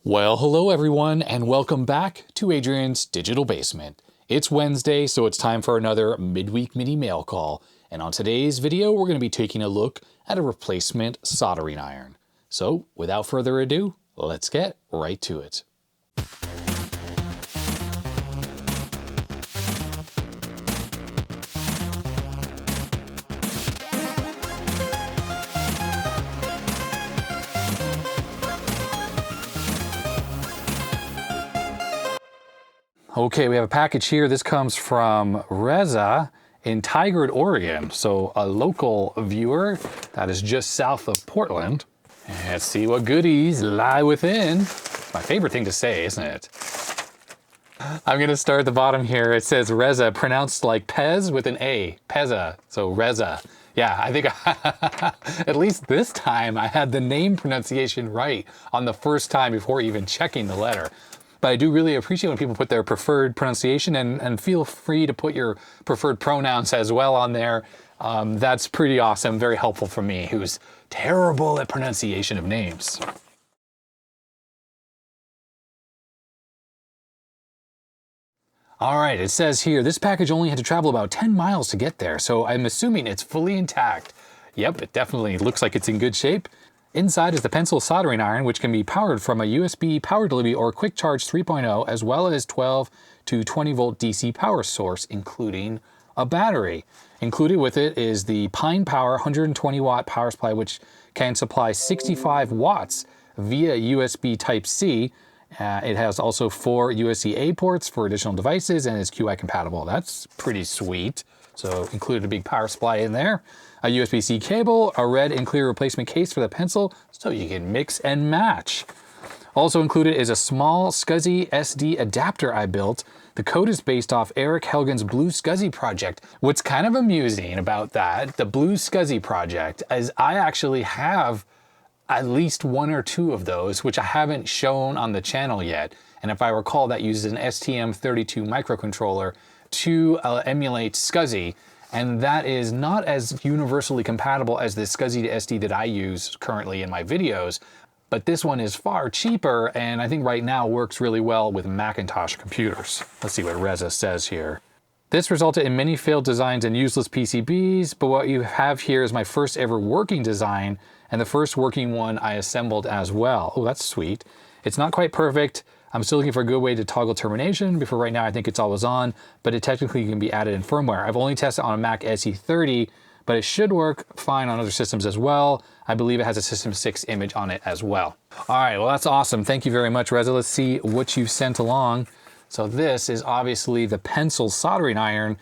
Well, hello everyone, and welcome back to Adrian's Digital Basement. It's Wednesday, so it's time for another midweek mini mail call. And on today's video, we're going to be taking a look at a replacement soldering iron. So, without further ado, let's get right to it. Okay, we have a package here. This comes from Reza in Tigard, Oregon. So a local viewer that is just south of Portland. Let's see what goodies lie within. My favorite thing to say, isn't it? I'm gonna start at the bottom here. It says Reza, pronounced like Pez with an A, Peza, so Reza. Yeah, I think at least this time I had the name pronunciation right on the first time before even checking the letter. But I do really appreciate when people put their preferred pronunciation and feel free to put your preferred pronouns as well on there. That's pretty awesome, very helpful for me, who's terrible at pronunciation of names. All right, it says here, this package only had to travel about 10 miles to get there, so I'm assuming it's fully intact. Yep, it definitely looks like it's in good shape. Inside is the Pinecil soldering iron, which can be powered from a USB power delivery or quick charge 3.0, as well as 12 to 20 volt DC power source, including a battery. Included with it is the PinePower 120 watt power supply, which can supply 65 watts via USB Type-C. It has also 4 USB-A ports for additional devices and is QI compatible. That's pretty sweet. So included a big power supply in there, a USB-C cable, a red and clear replacement case for the Pinecil, so you can mix and match. Also included is a small SCSI SD adapter I built. The code is based off Eric Helgen's Blue SCSI project. What's kind of amusing about that, the Blue SCSI project, is I actually have at least 1 or 2 of those, which I haven't shown on the channel yet. And if I recall, that uses an STM32 microcontroller to emulate SCSI, and that is not as universally compatible as the SCSI to SD that I use currently in my videos, but this one is far cheaper and I think right now works really well with Macintosh computers. Let's see what Reza says here. This resulted in many failed designs and useless PCBs, but what you have here is my first ever working design and the first working one I assembled as well. Oh, that's sweet. It's not quite perfect. I'm still looking for a good way to toggle termination. Before right now, I think it's always on, but it technically can be added in firmware. I've only tested on a Mac SE30, but it should work fine on other systems as well. I believe it has a System 6 image on it as well. All right, well, that's awesome. Thank you very much, Reza. Let's see what you've sent along. So this is obviously the Pinecil soldering iron,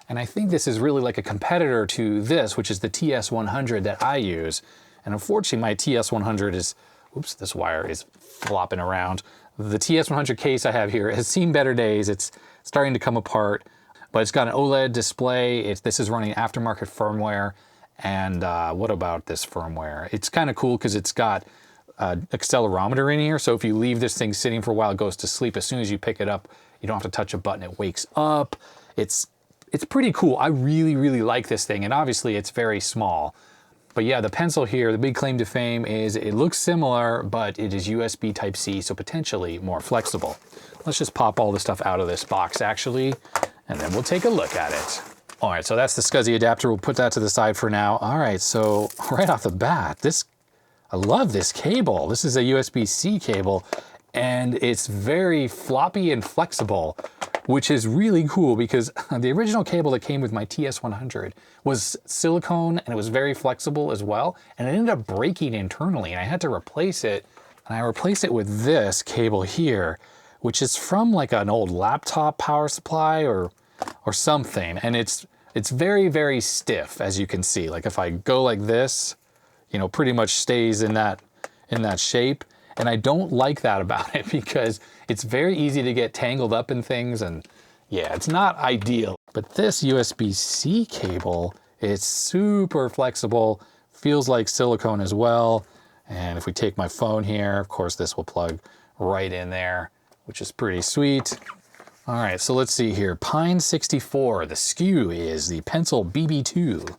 and I think this is really like a competitor to this, which is the TS100 that I use. And unfortunately, my TS100 is, oops, this wire is flopping around. The TS100 case I have here has seen better days. It's starting to come apart, but it's got an OLED display. This is running aftermarket firmware. And what about this firmware? It's kind of cool because it's got an accelerometer in here. So if you leave this thing sitting for a while, it goes to sleep. As soon as you pick it up, you don't have to touch a button. It wakes up. It's pretty cool. I really, really like this thing. And obviously it's very small. But yeah, the Pinecil here, the big claim to fame is it looks similar, but it is USB Type-C, so potentially more flexible. Let's just pop all the stuff out of this box, actually, and then we'll take a look at it. All right, so that's the SCSI adapter. We'll put that to the side for now. All right, so right off the bat, I love this cable. This is a USB-C cable, and it's very floppy and flexible, which is really cool because the original cable that came with my TS100 was silicone and it was very flexible as well. And it ended up breaking internally and I had to replace it. And I replaced it with this cable here, which is from like an old laptop power supply or something. And it's very, very stiff, as you can see. Like if I go like this, you know, pretty much stays in that shape. And I don't like that about it because it's very easy to get tangled up in things and yeah, it's not ideal. But this USB-C cable is super flexible, feels like silicone as well. And if we take my phone here, of course, this will plug right in there, which is pretty sweet. All right, so let's see here. Pine64, the SKU is the Pinecil BB2.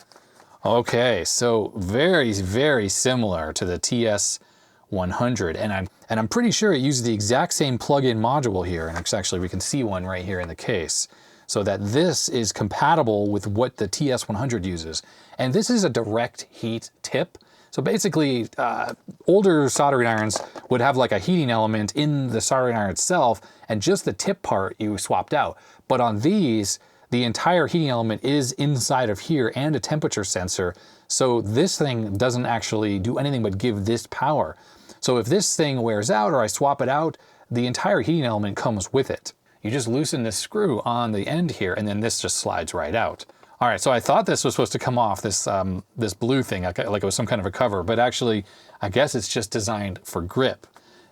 Okay, so very, very similar to the TS100. And And I'm pretty sure it uses the exact same plug-in module here, and actually we can see one right here in the case, so that this is compatible with what the TS100 uses. And this is a direct heat tip. So basically, older soldering irons would have like a heating element in the soldering iron itself, and just the tip part you swapped out. But on these, the entire heating element is inside of here and a temperature sensor. So this thing doesn't actually do anything but give this power. So if this thing wears out or I swap it out, the entire heating element comes with it. You just loosen this screw on the end here, and then this just slides right out. All right, so I thought this was supposed to come off, this blue thing, like it was some kind of a cover, but actually, I guess it's just designed for grip.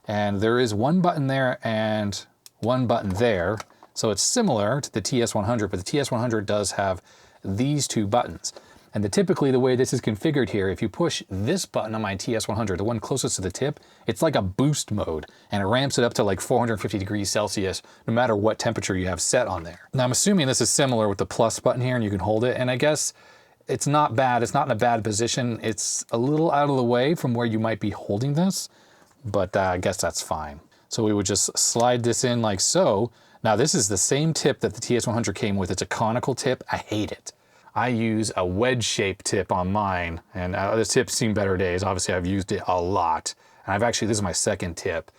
And there is one button there and one button there. So it's similar to the TS100, but the TS100 does have these two buttons. And typically the way this is configured here, if you push this button on my TS100, the one closest to the tip, it's like a boost mode, and it ramps it up to like 450 degrees Celsius, no matter what temperature you have set on there. Now I'm assuming this is similar with the plus button here, and you can hold it, and I guess it's not bad. It's not in a bad position. It's a little out of the way from where you might be holding this, but I guess that's fine. So we would just slide this in like so. Now this is the same tip that the TS100 came with. It's a conical tip. I hate it. I use a wedge-shaped tip on mine, and this tip's seen better days. Obviously, I've used it a lot, and this is my second tip.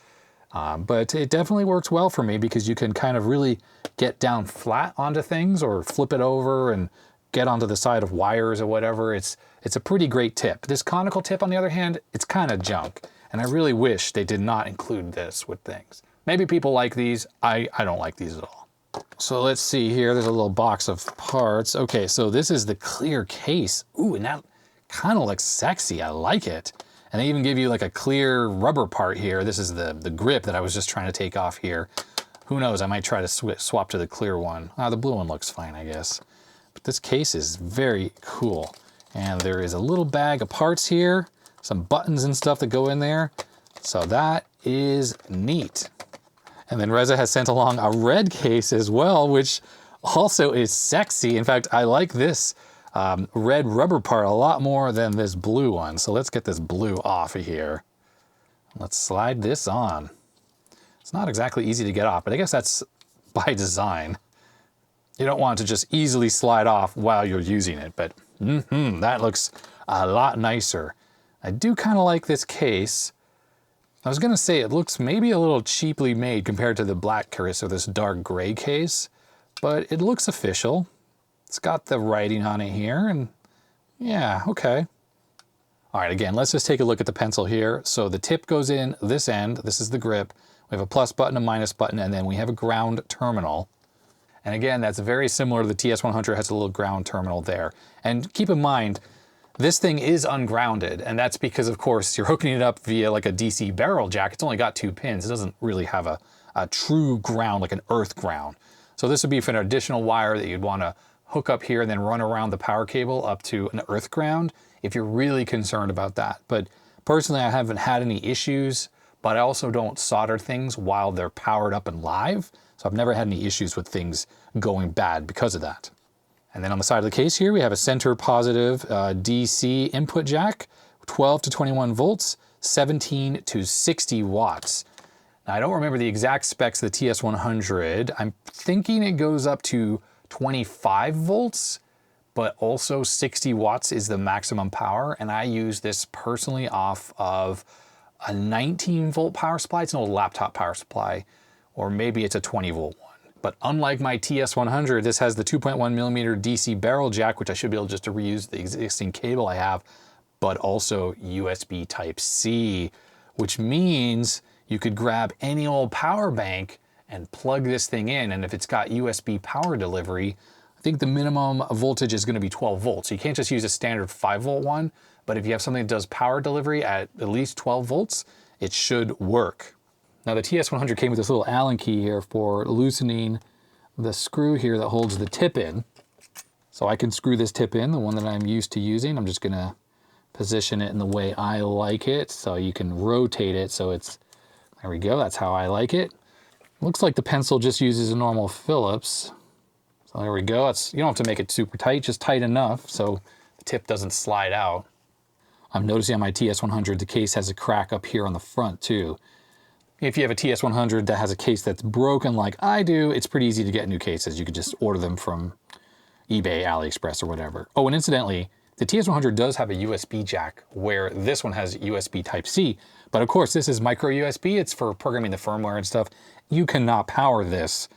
But it definitely works well for me because you can kind of really get down flat onto things or flip it over and get onto the side of wires or whatever. It's a pretty great tip. This conical tip, on the other hand, it's kind of junk, and I really wish they did not include this with things. Maybe people like these. I don't like these at all. So let's see here, there's a little box of parts. Okay, so this is the clear case. Ooh, and that kind of looks sexy, I like it. And they even give you like a clear rubber part here. This is the grip that I was just trying to take off here. Who knows, I might try to swap to the clear one. The blue one looks fine, I guess. But this case is very cool. And there is a little bag of parts here, some buttons and stuff that go in there. So that is neat. And then Reza has sent along a red case as well, which also is sexy. In fact, I like this red rubber part a lot more than this blue one. So let's get this blue off of here. Let's slide this on. It's not exactly easy to get off, but I guess that's by design. You don't want it to just easily slide off while you're using it, but that looks a lot nicer. I do kind of like this case. I was gonna say it looks maybe a little cheaply made compared to the black case or this dark gray case, but it looks official. It's got the writing on it here, and yeah, okay. All right, again, let's just take a look at the pencil here. So the tip goes in this end, this is the grip. We have a plus button, a minus button, and then we have a ground terminal. And again, that's very similar to the TS100, has a little ground terminal there. And keep in mind, this thing is ungrounded, and that's because, of course, you're hooking it up via like a DC barrel jack. It's only got 2 pins. It doesn't really have a true ground, like an earth ground. So this would be for an additional wire that you'd want to hook up here and then run around the power cable up to an earth ground if you're really concerned about that. But personally, I haven't had any issues, but I also don't solder things while they're powered up and live. So I've never had any issues with things going bad because of that. And then on the side of the case here, we have a center positive DC input jack, 12 to 21 volts, 17 to 60 watts. Now, I don't remember the exact specs of the TS100. I'm thinking it goes up to 25 volts, but also 60 watts is the maximum power. And I use this personally off of a 19 volt power supply. It's an old laptop power supply, or maybe it's a 20 volt one. But unlike my TS100, this has the 2.1 millimeter DC barrel jack, which I should be able just to reuse the existing cable I have, but also USB Type-C, which means you could grab any old power bank and plug this thing in. And if it's got USB power delivery, I think the minimum voltage is going to be 12 volts. So you can't just use a standard 5 volt one, but if you have something that does power delivery at least 12 volts, it should work. Now the TS100 came with this little Allen key here for loosening the screw here that holds the tip in. So I can screw this tip in, the one that I'm used to using. I'm just gonna position it in the way I like it, so you can rotate it so it's, there we go, that's how I like it. Looks like the pencil just uses a normal Phillips. So there we go, you don't have to make it super tight, just tight enough so the tip doesn't slide out. I'm noticing on my TS100 the case has a crack up here on the front too. If you have a TS100 that has a case that's broken like I do, it's pretty easy to get new cases. You could just order them from eBay, AliExpress, or whatever. Oh, and incidentally, the TS100 does have a USB jack where this one has USB Type-C. But of course, this is micro USB. It's for programming the firmware and stuff. You cannot power this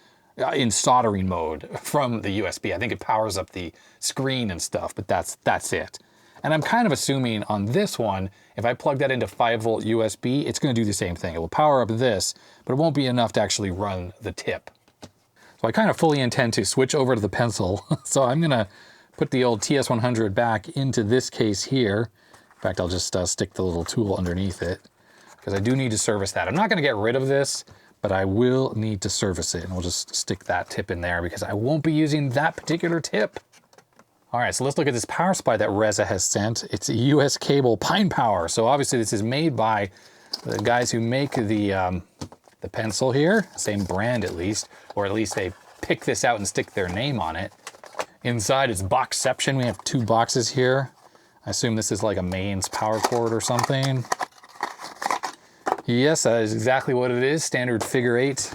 in soldering mode from the USB. I think it powers up the screen and stuff, but that's it. And I'm kind of assuming on this one, if I plug that into 5-volt USB, it's going to do the same thing. It will power up this, but it won't be enough to actually run the tip. So I kind of fully intend to switch over to the Pinecil. So I'm going to put the old TS100 back into this case here. In fact, I'll just stick the little tool underneath it because I do need to service that. I'm not going to get rid of this, but I will need to service it. And we'll just stick that tip in there because I won't be using that particular tip. All right, so let's look at this power supply that Reza has sent. It's a US cable PinePower. So obviously this is made by the guys who make the Pinecil here, same brand at least, or at least they pick this out and stick their name on it. Inside is boxception. We have 2 boxes here. I assume this is like a mains power cord or something. Yes, that is exactly what it is, standard figure 8.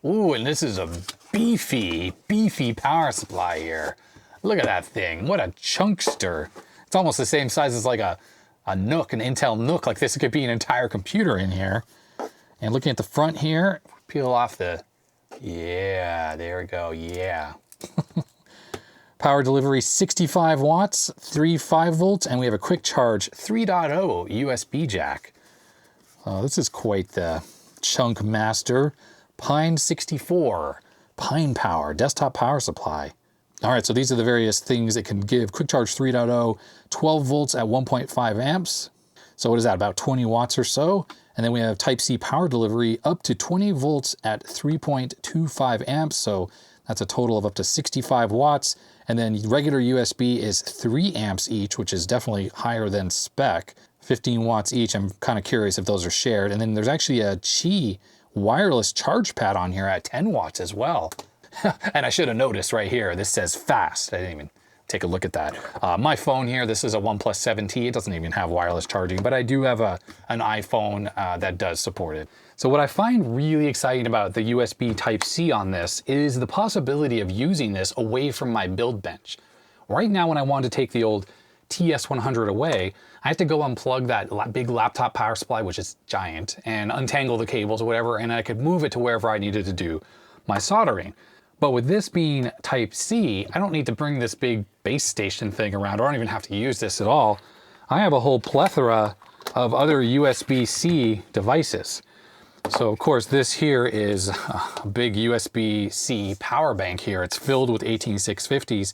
Ooh, and this is a beefy power supply here. Look at that thing, what a chunkster. It's almost the same size as like a Nook, an Intel Nook. Like this could be an entire computer in here. And looking at the front here, peel off the, yeah, there we go, yeah. Power delivery 65 watts, 3 5-volts, and we have a quick charge 3.0 USB jack. This is quite the chunk master. Pine 64, PinePower, desktop power supply. All right, so these are the various things it can give. Quick charge 3.0, 12 volts at 1.5 amps. So what is that, about 20 watts or so? And then we have Type-C power delivery up to 20 volts at 3.25 amps. So that's a total of up to 65 watts. And then regular USB is 3 amps each, which is definitely higher than spec. 15 watts each. I'm kind of curious if those are shared. And then there's actually a Qi wireless charge pad on here at 10 watts as well. And I should have noticed right here, this says fast. I didn't even take a look at that. My phone here, this is a OnePlus 7T. It doesn't even have wireless charging, but I do have an iPhone that does support it. So what I find really exciting about the USB Type-C on this is the possibility of using this away from my build bench. Right now, when I want to take the old TS100 away, I have to go unplug that big laptop power supply, which is giant, and untangle the cables or whatever, and I could move it to wherever I needed to do my soldering. But with this being Type-C, I don't need to bring this big base station thing around, or I don't even have to use this at all. I have a whole plethora of other USB-C devices. So of course this here is a big USB-C power bank here. It's filled with 18650s,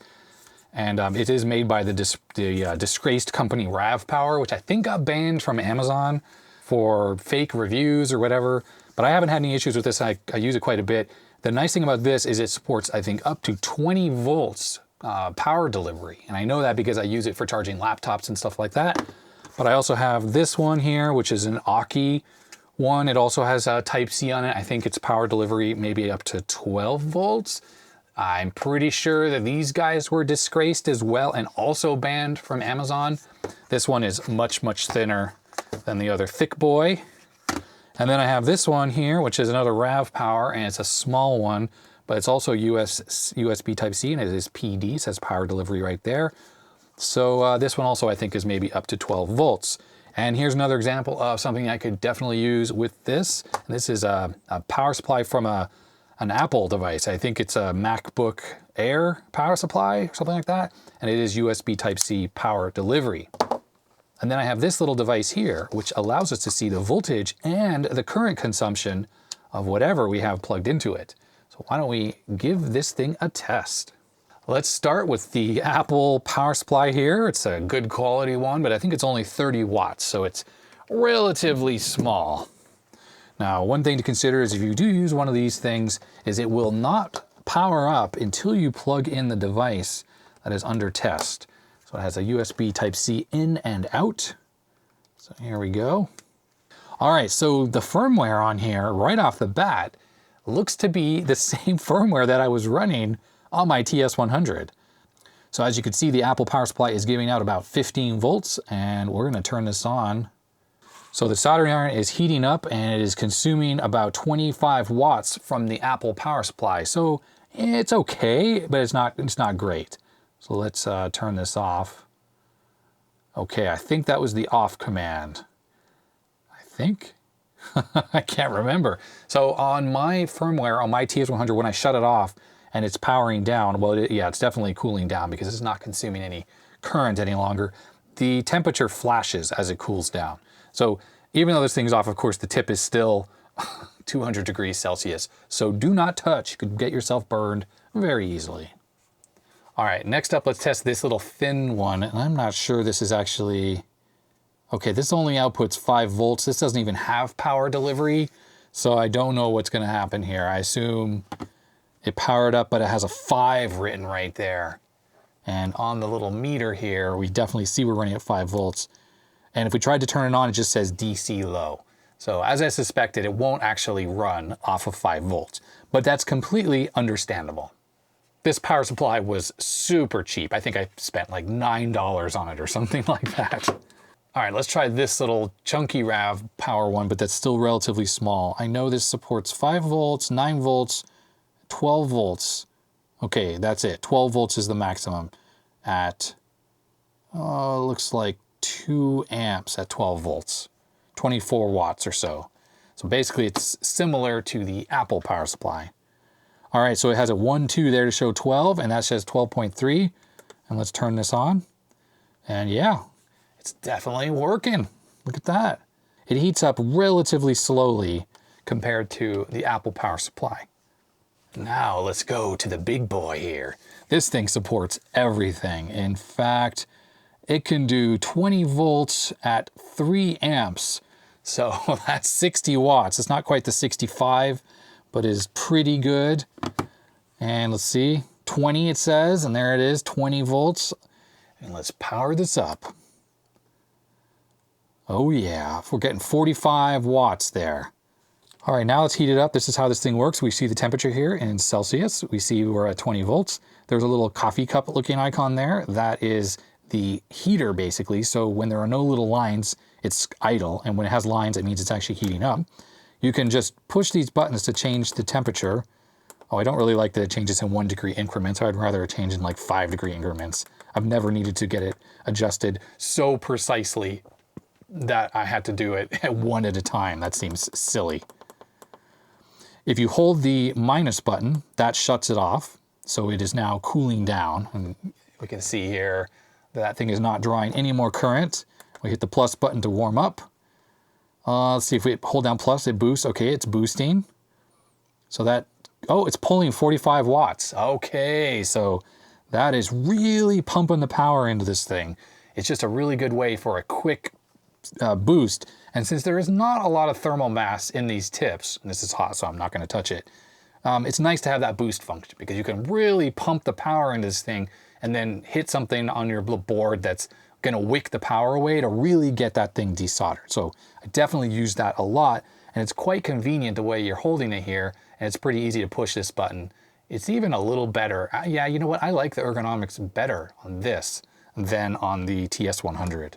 and it is made by the disgraced company RAVPower, which I think got banned from Amazon for fake reviews or whatever. But I haven't had any issues with this. I use it quite a bit. The nice thing about this is it supports, I think, up to 20 volts power delivery. And I know that because I use it for charging laptops and stuff like that. But I also have this one here, which is an Aki one. It also has a Type-C on it. I think its power delivery maybe up to 12 volts. I'm pretty sure that these guys were disgraced as well and also banned from Amazon. This one is much, much thinner than the other thick boy. And then I have this one here, which is another RAVPower, and it's a small one, but it's also USB Type-C, and it is PD, it says power delivery right there. So this one also I think is maybe up to 12 volts. And here's another example of something I could definitely use with this. And this is a power supply from an Apple device. I think it's a MacBook Air power supply or something like that. And it is USB Type-C power delivery. And then I have this little device here, which allows us to see the voltage and the current consumption of whatever we have plugged into it. So why don't we give this thing a test? Let's start with the Apple power supply here. It's a good quality one, but I think it's only 30 watts, so it's relatively small. Now, one thing to consider is if you do use one of these things, is it will not power up until you plug in the device that is under test. So it has a USB Type-C in and out. So here we go. All right, so the firmware on here, right off the bat, looks to be the same firmware that I was running on my TS100. So as you can see, the Apple power supply is giving out about 15 volts, and we're gonna turn this on. So the soldering iron is heating up and it is consuming about 25 watts from the Apple power supply. So it's okay, but it's not great. So let's turn this off. Okay, I think that was the off command. I think. I can't remember. So on my firmware, on my TS100, when I shut it off and it's powering down, well, yeah, it's definitely cooling down because it's not consuming any current any longer. The temperature flashes as it cools down. So even though this thing's off, of course, the tip is still 200 degrees Celsius. So do not touch. You could get yourself burned very easily. All right, next up, let's test this little thin one. And I'm not sure this is actually... Okay, this only outputs 5 volts. This doesn't even have power delivery. So I don't know what's going to happen here. I assume it powered up, but it has a 5 written right there. And on the little meter here, we definitely see we're running at 5 volts. And if we tried to turn it on, it just says DC low. So as I suspected, it won't actually run off of 5 volts. But that's completely understandable. This power supply was super cheap. I think I spent like $9 on it or something like that. All right, let's try this little chunky RAV power one, but that's still relatively small. I know this supports 5 volts, 9 volts, 12 volts. Okay, that's it. 12 volts is the maximum at, looks like 2 amps at 12 volts, 24 watts or so. So basically it's similar to the Apple power supply. All right, so it has a 1, 2 there to show 12, and that says 12.3. And let's turn this on. And yeah, it's definitely working. Look at that. It heats up relatively slowly compared to the Apple power supply. Now let's go to the big boy here. This thing supports everything. In fact, it can do 20 volts at 3 amps. So that's 60 watts. It's not quite the 65, but is pretty good. And let's see, 20 it says, and there it is, 20 volts. And let's power this up. Oh yeah, we're getting 45 watts there. All right, now let's heat it up. This is how this thing works. We see the temperature here in Celsius. We see we're at 20 volts. There's a little coffee cup looking icon there. That is the heater basically. So when there are no little lines, it's idle. And when it has lines, it means it's actually heating up. You can just push these buttons to change the temperature. Oh, I don't really like that it changes in 1 degree increments. I'd rather it change in like 5 degree increments. I've never needed to get it adjusted so precisely that I had to do it at 1 at a time. That seems silly. If you hold the minus button, that shuts it off. So it is now cooling down. And we can see here that thing is not drawing any more current. We hit the plus button to warm up. Let's see if we hold down plus, it boosts. Okay, it's boosting. So that, oh, it's pulling 45 watts. Okay, so that is really pumping the power into this thing. It's just a really good way for a quick boost. And since there is not a lot of thermal mass in these tips, and this is hot, so I'm not going to touch it, it's nice to have that boost function because you can really pump the power into this thing and then hit something on your board that's going to wick the power away to really get that thing desoldered. So I definitely use that a lot, and it's quite convenient the way you're holding it here, and it's pretty easy to push this button. It's even a little better. Yeah, you know what? I like the ergonomics better on this than on the TS100.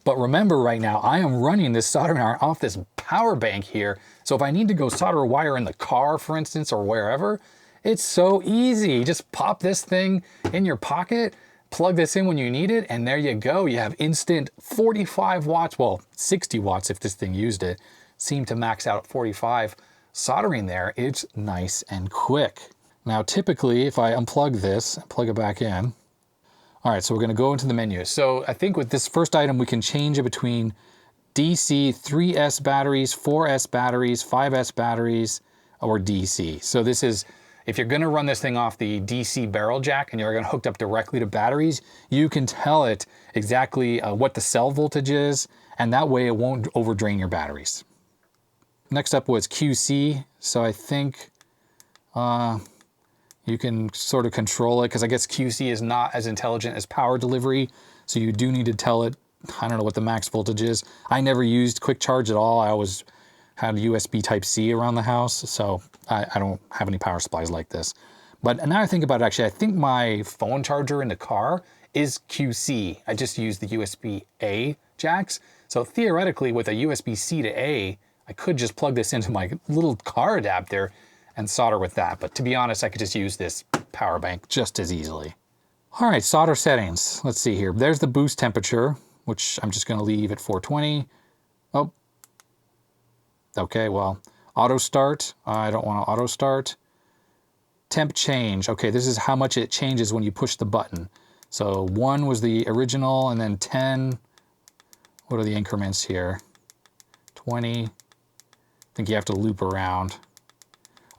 But remember right now, I am running this soldering iron off this power bank here. So if I need to go solder a wire in the car, for instance, or wherever, it's so easy. Just pop this thing in your pocket, plug this in when you need it, and there you go. You have instant 45 watts, well, 60 watts if this thing used it. Seemed to max out at 45. Soldering there, it's nice and quick. Now, typically, if I unplug this and plug it back in, all right, so we're gonna go into the menu. So I think with this first item, we can change it between DC 3S batteries, 4S batteries, 5S batteries, or DC. So this is, if you're gonna run this thing off the DC barrel jack and you're gonna hook up directly to batteries, you can tell it exactly what the cell voltage is, and that way it won't overdrain your batteries. Next up was QC. So I think you can sort of control it because I guess QC is not as intelligent as power delivery. So you do need to tell it, I don't know what the max voltage is. I never used quick charge at all. I always had USB Type-C around the house. So I don't have any power supplies like this. But now I think about it, actually, I think my phone charger in the car is QC. I just use the USB-A jacks. So theoretically, with a USB-C to A, I could just plug this into my little car adapter and solder with that. But to be honest, I could just use this power bank just as easily. All right, solder settings. Let's see here. There's the boost temperature, which I'm just going to leave at 420. Oh, okay, well, auto start. I don't want to auto start. Temp change. Okay, this is how much it changes when you push the button. So 1 was the original, and then 10. What are the increments here? 20. I think you have to loop around.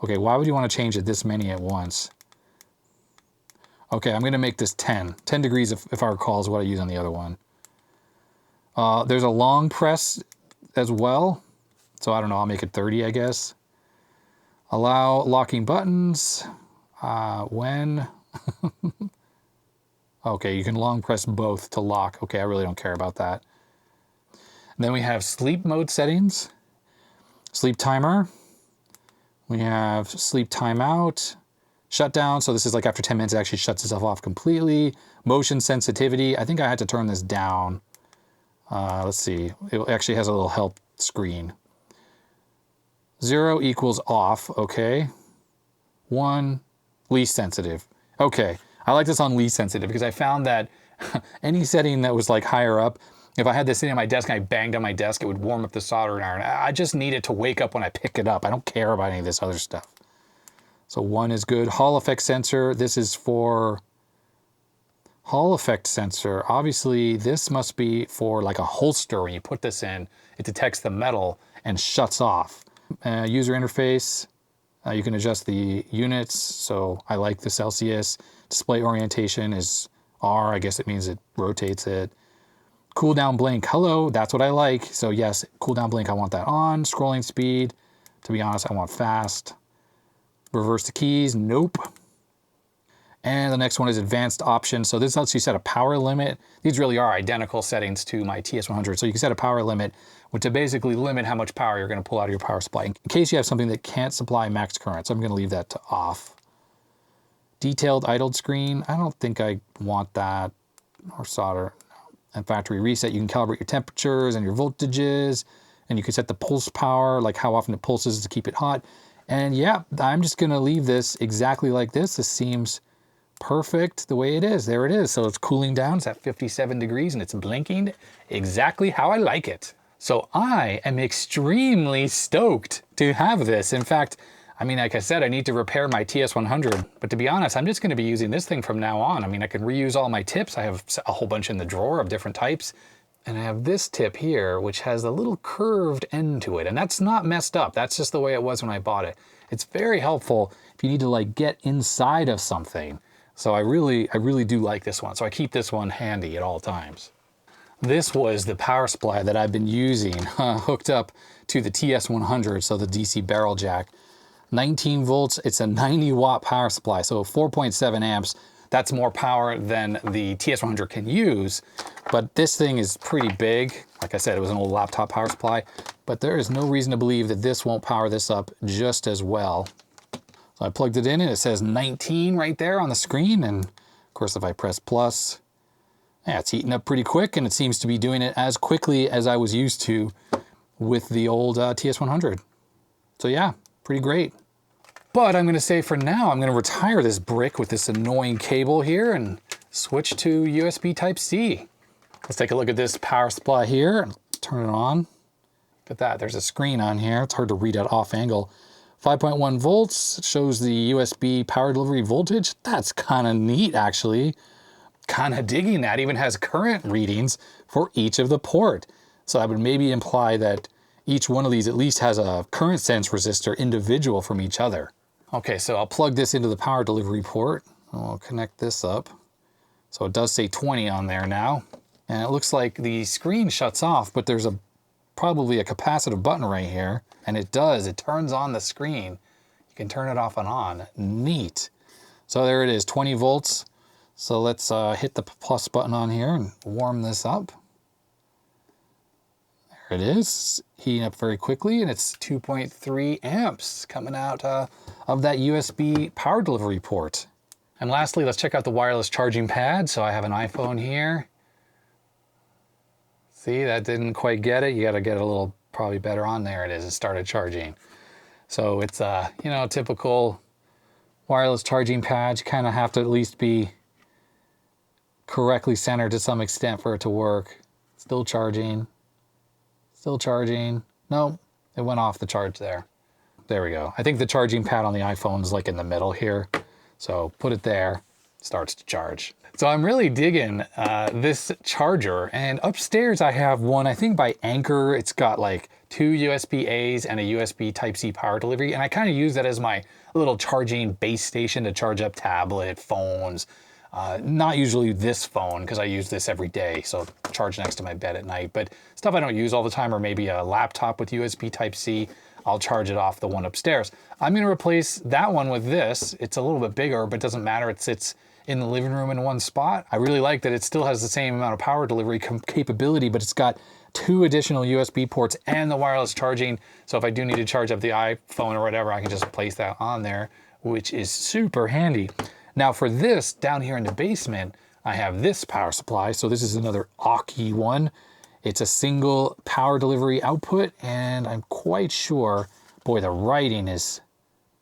Okay, why would you want to change it this many at once? Okay, I'm going to make this 10. 10 degrees, if I recall, is what I use on the other one. There's a long press as well. So I don't know, I'll make it 30, I guess. Allow locking buttons. When? Okay, you can long press both to lock. Okay, I really don't care about that. And then we have sleep mode settings. Sleep timer. We have sleep timeout. Shutdown, so this is like after 10 minutes it actually shuts itself off completely. Motion sensitivity, I think I had to turn this down. Let's see, it actually has a little help screen. 0 equals off, okay. 1, least sensitive. Okay, I like this on least sensitive because I found that any setting that was like higher up, if I had this sitting on my desk and I banged on my desk, it would warm up the soldering iron. I just need it to wake up when I pick it up. I don't care about any of this other stuff. So 1 is good. Hall effect sensor, this is for Hall effect sensor. Obviously, this must be for like a holster. When you put this in, it detects the metal and shuts off. User interface, you can adjust the units. So I like the Celsius. Display orientation is R. I guess it means it rotates it. Cooldown blink. Hello, that's what I like. So yes, cooldown blink, I want that on. Scrolling speed, to be honest, I want fast. Reverse the keys, nope. And the next one is advanced options. So this lets you set a power limit. These really are identical settings to my TS100. So you can set a power limit, which to basically limit how much power you're going to pull out of your power supply in case you have something that can't supply max current. So I'm going to leave that to off. Detailed idled screen. I don't think I want that. Or solder. And factory reset. You can calibrate your temperatures and your voltages. And you can set the pulse power, like how often it pulses to keep it hot. And yeah, I'm just going to leave this exactly like this. This seems perfect the way it is. There it is. So it's cooling down. It's at 57 degrees and it's blinking exactly how I like it. So I am extremely stoked to have this. In fact, I mean, like I said, I need to repair my TS100, but to be honest, I'm just going to be using this thing from now on. I mean, I can reuse all my tips. I have a whole bunch in the drawer of different types. And I have this tip here, which has a little curved end to it. And that's not messed up. That's just the way it was when I bought it. It's very helpful if you need to like get inside of something. So I really do like this one. So I keep this one handy at all times. This was the power supply that I've been using, hooked up to the TS100, so the DC barrel jack. 19 volts, it's a 90 watt power supply, so 4.7 amps. That's more power than the TS100 can use, but this thing is pretty big. Like I said, it was an old laptop power supply, but there is no reason to believe that this won't power this up just as well. So I plugged it in and it says 19 right there on the screen. And of course, if I press plus, yeah, it's heating up pretty quick and it seems to be doing it as quickly as I was used to with the old TS100. So yeah, pretty great. But I'm gonna say for now, I'm gonna retire this brick with this annoying cable here and switch to USB Type-C. Let's take a look at this power supply here and turn it on. Look at that, there's a screen on here. It's hard to read at off angle. 5.1 volts, shows the USB power delivery voltage. That's kind of neat, actually. Kind of digging that. Even has current readings for each of the port. So that would maybe imply that each one of these at least has a current sense resistor individual from each other. Okay, so I'll plug this into the power delivery port. I'll connect this up. So it does say 20 on there now. And it looks like the screen shuts off, but there's probably a capacitive button right here. And it does, it turns on the screen. You can turn it off and on. Neat. So there it is, 20 volts. So let's hit the plus button on here and warm this up. There it is, heating up very quickly, and it's 2.3 amps coming out of that USB power delivery port. And lastly, let's check out the wireless charging pad. So I have an iPhone here. See, that didn't quite get it. You got to get a little probably better on. There it is. It started charging. So it's you know, typical wireless charging pad. You kind of have to at least be correctly centered to some extent for it to work. Still charging. Still charging. No, it went off the charge there. There we go. I think the charging pad on the iPhone is like in the middle here. So put it there, starts to charge. So I'm really digging this charger, and upstairs I have one, I think by Anker. It's got like 2 USB-A's and a USB Type-C power delivery, and I kind of use that as my little charging base station to charge up tablet, phones. Not usually this phone, because I use this every day, so charge next to my bed at night, but stuff I don't use all the time, or maybe a laptop with USB Type-C, I'll charge it off the one upstairs. I'm going to replace that one with this. It's a little bit bigger, but it doesn't matter. It sits in the living room in one spot. I really like that it still has the same amount of power delivery capability, but it's got 2 additional USB ports and the wireless charging. So if I do need to charge up the iPhone or whatever, I can just place that on there, which is super handy. Now for this, down here in the basement, I have this power supply. So this is another Aki one. It's a single power delivery output, and I'm quite sure, boy, the writing is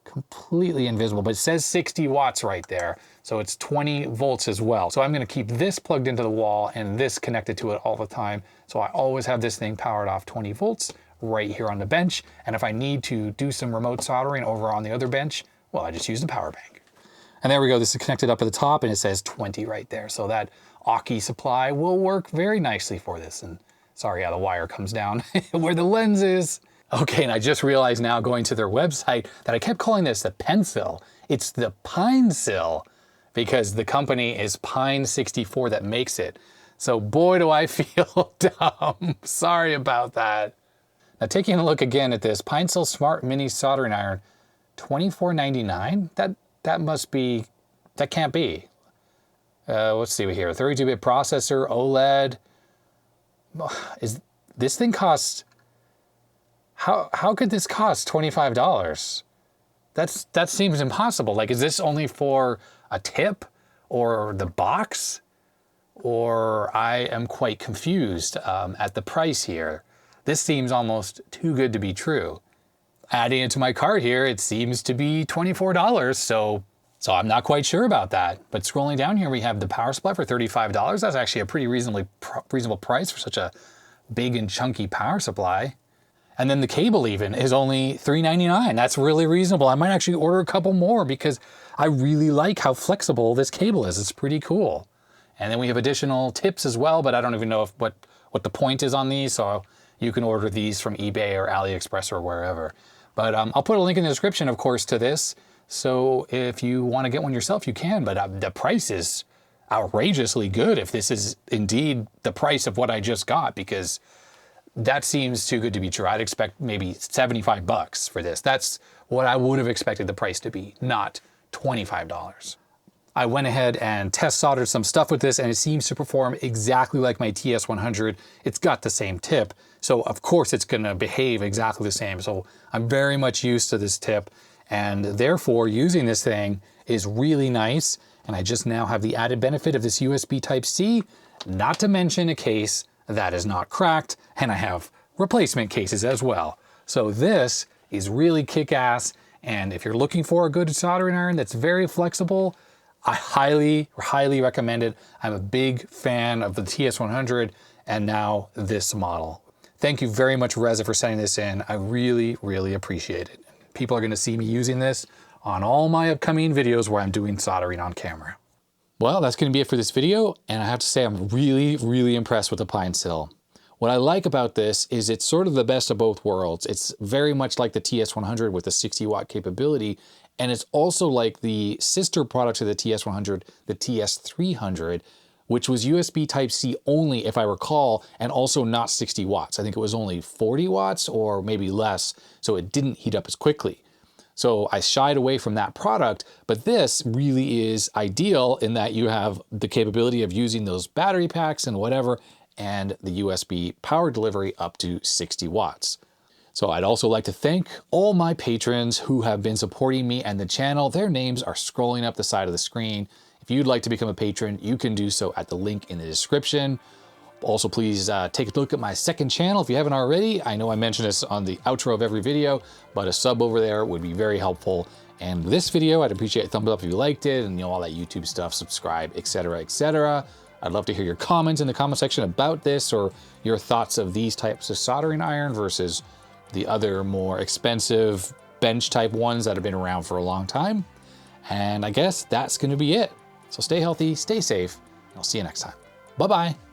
completely invisible, but it says 60 watts right there. So it's 20 volts as well. So I'm gonna keep this plugged into the wall and this connected to it all the time. So I always have this thing powered off 20 volts right here on the bench. And if I need to do some remote soldering over on the other bench, well, I just use the power bank. And there we go, this is connected up at the top and it says 20 right there. So that Aki supply will work very nicely for this. And sorry, yeah, the wire comes down where the lens is. Okay, and I just realized now going to their website that I kept calling this the Pinecil. It's the Pinecil because the company is Pine64 that makes it. So boy, do I feel dumb. Sorry about that. Now taking a look again at this Pinecil Smart Mini Soldering Iron, $24.99? That must be, that can't be. Let's see here, 32-bit processor, OLED. Is this thing costs, how could this cost $25? That seems impossible. Like, is this only for a tip or the box? Or I am quite confused at the price here. This seems almost too good to be true. Adding it to my cart here, it seems to be $24, so I'm not quite sure about that. But scrolling down here, we have the power supply for $35. That's actually a pretty reasonable price for such a big and chunky power supply. And then the cable even is only $3.99. That's really reasonable. I might actually order a couple more because I really like how flexible this cable is. It's pretty cool. And then we have additional tips as well, but I don't even know what the point is on these, so you can order these from eBay or AliExpress or wherever. But I'll put a link in the description, of course, to this. So if you want to get one yourself, you can, but the price is outrageously good if this is indeed the price of what I just got, because that seems too good to be true. I'd expect maybe 75 bucks for this. That's what I would have expected the price to be, not $25. I went ahead and test soldered some stuff with this, and it seems to perform exactly like my TS100. It's got the same tip, so of course it's gonna behave exactly the same. So I'm very much used to this tip, and therefore using this thing is really nice. And I just now have the added benefit of this USB Type-C, not to mention a case that is not cracked, and I have replacement cases as well. So this is really kick-ass, and if you're looking for a good soldering iron that's very flexible, I highly, highly recommend it. I'm a big fan of the TS100 and now this model. Thank you very much, Reza, for sending this in. I really, really appreciate it. People are gonna see me using this on all my upcoming videos where I'm doing soldering on camera. Well, that's gonna be it for this video, and I have to say I'm really, really impressed with the Pinecil. What I like about this is it's sort of the best of both worlds. It's very much like the TS100 with the 60 watt capability, and it's also like the sister product to the TS100, the TS300, which was USB Type-C only, if I recall, and also not 60 watts. I think it was only 40 watts or maybe less, so it didn't heat up as quickly. So I shied away from that product, but this really is ideal in that you have the capability of using those battery packs and whatever, and the USB power delivery up to 60 watts. So I'd also like to thank all my patrons who have been supporting me and the channel. Their names are scrolling up the side of the screen. If you'd like to become a patron, you can do so at the link in the description. Also, please take a look at my second channel if you haven't already. I know I mentioned this on the outro of every video, but a sub over there would be very helpful. And this video, I'd appreciate a thumbs up if you liked it, and all that YouTube stuff, subscribe, etc., etc. I'd love to hear your comments in the comment section about this, or your thoughts of these types of soldering iron versus the other more expensive bench type ones that have been around for a long time. And I guess that's going to be it. So stay healthy, stay safe, and I'll see you next time. Bye-bye.